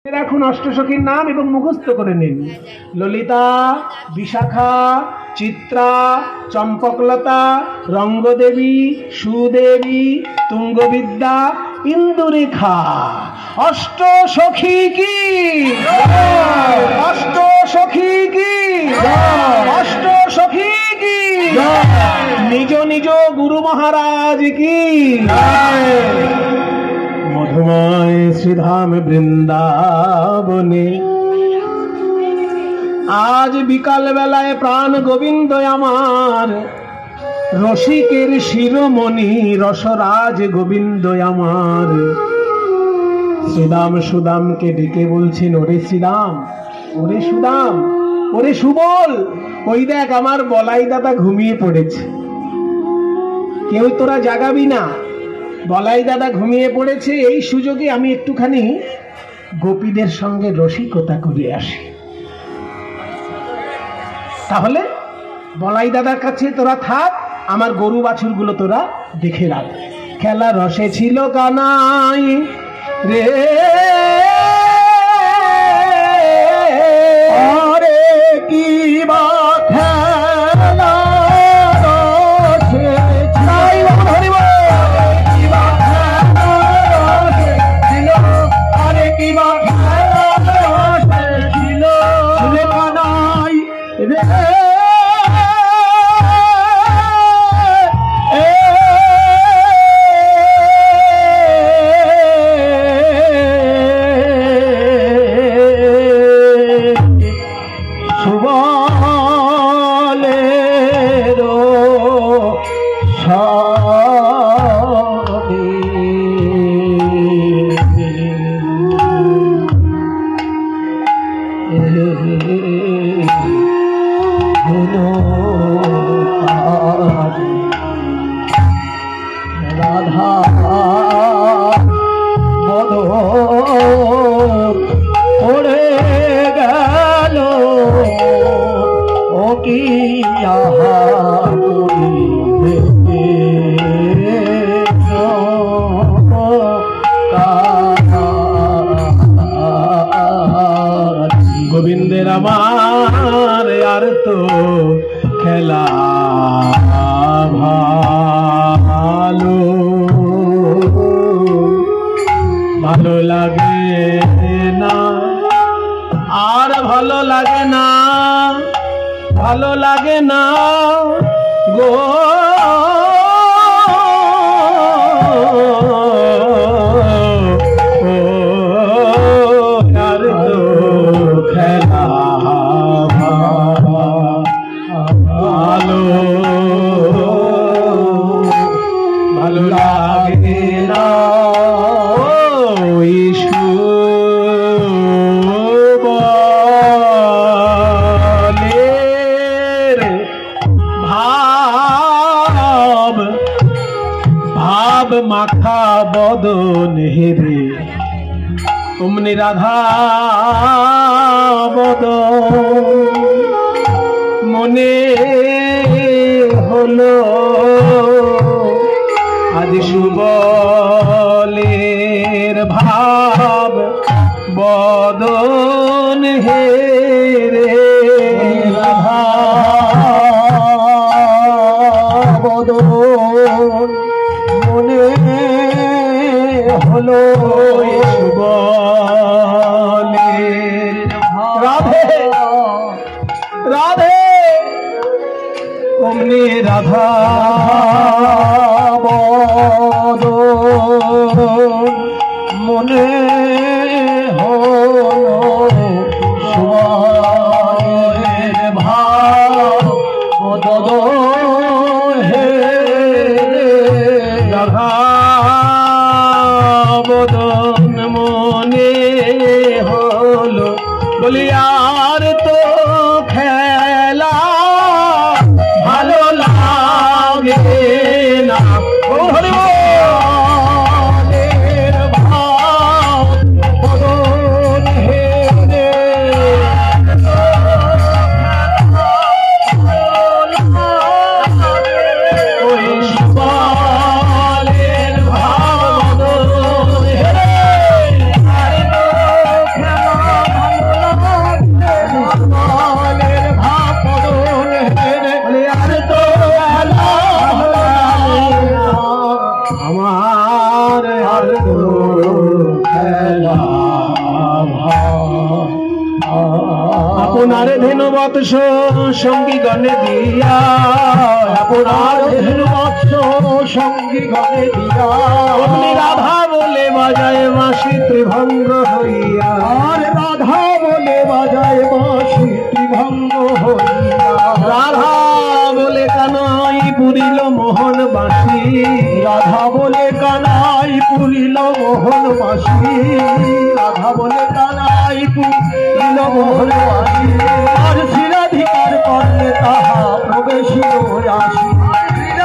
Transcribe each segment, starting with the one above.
রাখুন অষ্টসখীর নাম এবং মুখস্থ করে নিন। ললিতা, বিশাখা, চিত্রা, চম্পকলতা, রঙ্গদেবী, সুদেবী, তুঙ্গবিদ্যা, ইন্দুরেখা। অষ্টসখী কি, অষ্টসখী কি, অষ্টসখী কি, নিজ নিজ গুরু মহারাজ কি। মধুময় শ্রীধাম বৃন্দাবনে আজ বিকাল বেলায় প্রাণ গোবিন্দ আমার, রসিকের শিরোমণি রসরাজ গোবিন্দ আমার। শ্রীদাম সুদামকে ডেকে বলছেন, ওরে শ্রীদাম, ওরে সুদাম, ওরে সুবল, ওই দেখ আমার বলাই দাদা ঘুমিয়ে পড়েছে, কেউ তোরা জাগাবি না। বলাই দাদা ঘুমিয়ে পড়েছে, এই সুযোগে আমি একটুখানি গোপীদের সঙ্গে রসিকতা করে আসি। তাহলে বলাই দাদার কাছে তোরা থাক, আমার গরু বাছুরগুলো তোরা দেখে রাখ। খেলা রসে ছিল কানাই রে, আরে কি বা খেলা রাধা পড়ে গেল, ও কি গোবিন্দের আমার আর তো খেলা ভালো ভালো লাগে না, আর ভালো লাগে না, ভালো লাগে না গো। আর তো খেলা ভালো ভালো লাগে না। ভাব মাখা বদন হেরে অমনি রাধা বদন মনে হলো, আদি সুবলের ভাব বদন হেরে রাধা বদন মনে হলো, সুবলের রাধে রাধে অমনি রাধা বদন মনে হলো, সুবলের ভাব বদন হে রাধা বদন মনে হলো। বলি আর তো খেলা ভালো লাগে না, ও হরি ভাব বদন হে ওই সুবলের ভাব বদন হে আপনার ধেনু বৎস সঙ্গী গণে দিয়া, আপনার ধেনু বৎস সঙ্গী গণে দিয়া, আপনি রাধা বলে বাজায় বাঁশি ত্রিভঙ্গ হইয়া, আর রাধা বলে বাজায় বাঁশি ত্রিভঙ্গ হইয়া, রাধা বলে কানাই পুরিল মোহন বাঁশি, রাধা বলে কানাই পুরিল মোহন বাঁশি, রাধা বলে কানাই পুরিল মোহন বাঁশি, আর শিরাধিকার করলে তাহা প্রবেশিল আসি,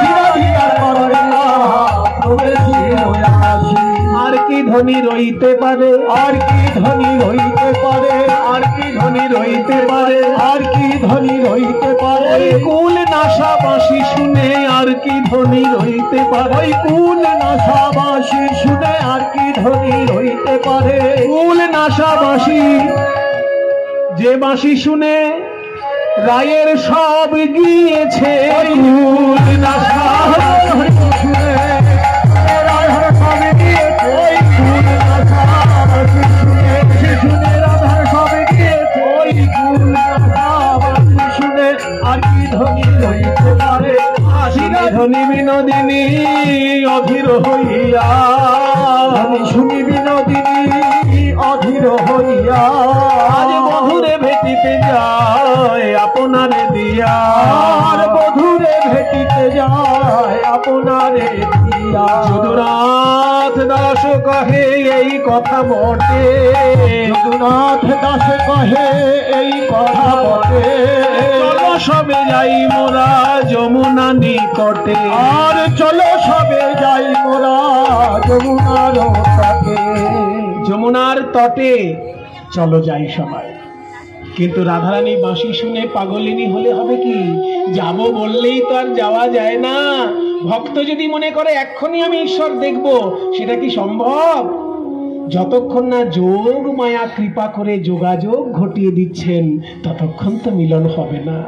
শিরাধিকার করলে তাহা প্রবেশিল আসি। আর কি ধনী রইতে পারে, আর কি ধনী রইতে পারে, আর কি ধনী রইতে পারে, আর কি ধনী রইতে পারে, ওই কুল নাশা বাঁশি শুনে আর কি ধনী রইতে পারে, ওই কুল নাশা বাঁশি শুনে আর কি ধনী রইতে পারে, কুল নাশা বাঁশি, যে বাঁশি শুনে রায়ের সব গিয়েছে, কুল নাশা শুনে রাধার সব গিয়েছে, ওই কুল নাশা বাঁশি শুনে শুনে রাধার সব গিয়েছে, ওই কুল নাশা বাঁশি শুনে আর কি ধনী রইতে পারে, ধনী বিনোদিনী অধীর হইয়া, ধনী শুনি বিনোদিনী অধীর হইয়া, আজ মধুরে ভেটিতে যায় আপনারে দিয়া, আর মধুরে ভেটিতে যায় আপনারে দিয়া, যদুনাথ দাস কহে এই কথা বটে, যদুনাথ দাস কহে এই কথা বটে, চলো সবে যাই মোরা যমুনা নিকটে, আর চলো সবে যাই মোরা যমুনার তটে, যমুনার তটে চলো যাই সবাই। কিন্তু রাধারানী বাঁশি শুনে পাগলিনী হলে হবে কি? যাব বললেই তো আর যাওয়া যায় না। ভক্ত যদি মনে করে এক্ষুনি আমি ঈশ্বর দেখব, সেটা কি সম্ভব? যতক্ষণ না যোগ মায়া কৃপা করে যোগাযোগ ঘটিয়ে দিচ্ছেন, ততক্ষণ তো মিলন হবে না।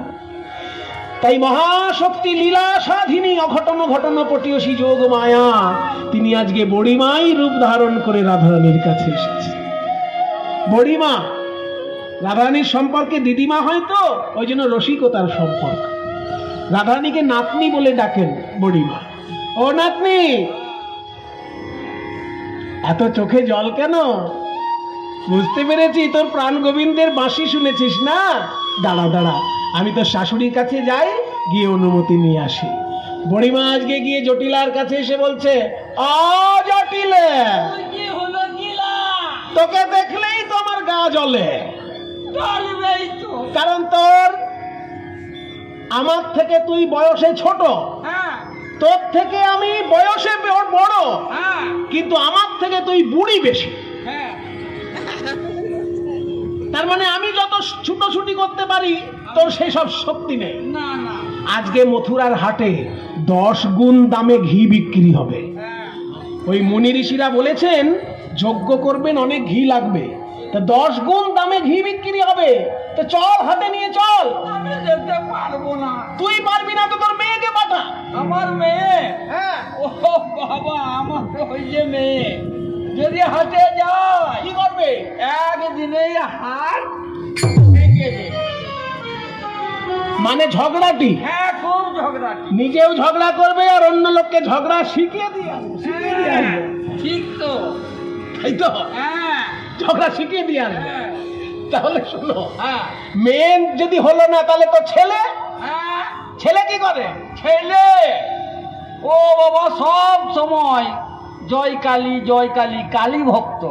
তাই মহাশক্তি লীলা সাধিনী অঘটন ঘটন পটিয়সী যোগ মায়া, তিনি আজকে বড়িমাই রূপ ধারণ করে রাধারানীর কাছে এসেছে। বড়িমা রাধারানীর সম্পর্কে দিদিমা হয়তো, ওই জন্য রসিকতার সম্পর্ক। রাধারানীকে নাতনি বলে ডাকেন বড়িমা। ও নাতনি, এত চোখে জল কেন? বুঝতে পেরেছি তোর প্রাণ গোবিন্দের বাঁশি শুনেছিস না। দাঁড়া দাঁড়া, আমি তোর শাশুড়ির কাছে যাই, গিয়ে অনুমতি নিয়ে আসি। বড়িমা আজকে গিয়ে জটিলার কাছে এসে বলছে, আ জটিলে, তোকে দেখলেই তো আমার গা জ্বলে। কারণ তোর আমার থেকে তুই বয়সে ছোট, তোর থেকে আমি বয়সে বড়, কিন্তু আমার থেকে তুই বুড়ি বেশি। তার মানে আমি যত ছুটোছুটি করতে পারি, তোর সেসব শক্তি নেই। আজকে মথুরার হাটে 10 গুণ দামে ঘি বিক্রি হবে। ওই মুনি ঋষিরা বলেছেন যজ্ঞ করবেন, অনেক ঘি লাগবে, তা 10 গুণ দামে ঘি বিক্রি হবে। তো চল, হাটে নিয়ে চল। আমি যেতে পারবো না। তুই পারবি না তো তোর মেয়েকে পাঠা। আমার মেয়ে? হ্যাঁ। ও বাবা, আমার ওই যে মেয়ে যদি হাটে যায় কি করবে? একদিনেই হাট মানে ঝগড়াটি। হ্যাঁ, খুব ঝগড়া। নিজেও ঝগড়া করবে আর অন্য লোককে ঝগড়া শিখিয়ে দিয়ে আসবে। ঠিক তো, তাই তো, হ্যাঁ ঝগড়া শিখিয়ে দিয়ে আসবে। হ্যাঁ তাহলে শোনো, হ্যাঁ মেয়ে যদি হলো না, তাহলে তো ছেলে, হ্যাঁ। ছেলে কি করে? ছেলে ও বাবা সব সময় জয় কালী জয় কালী, কালী ভক্ত।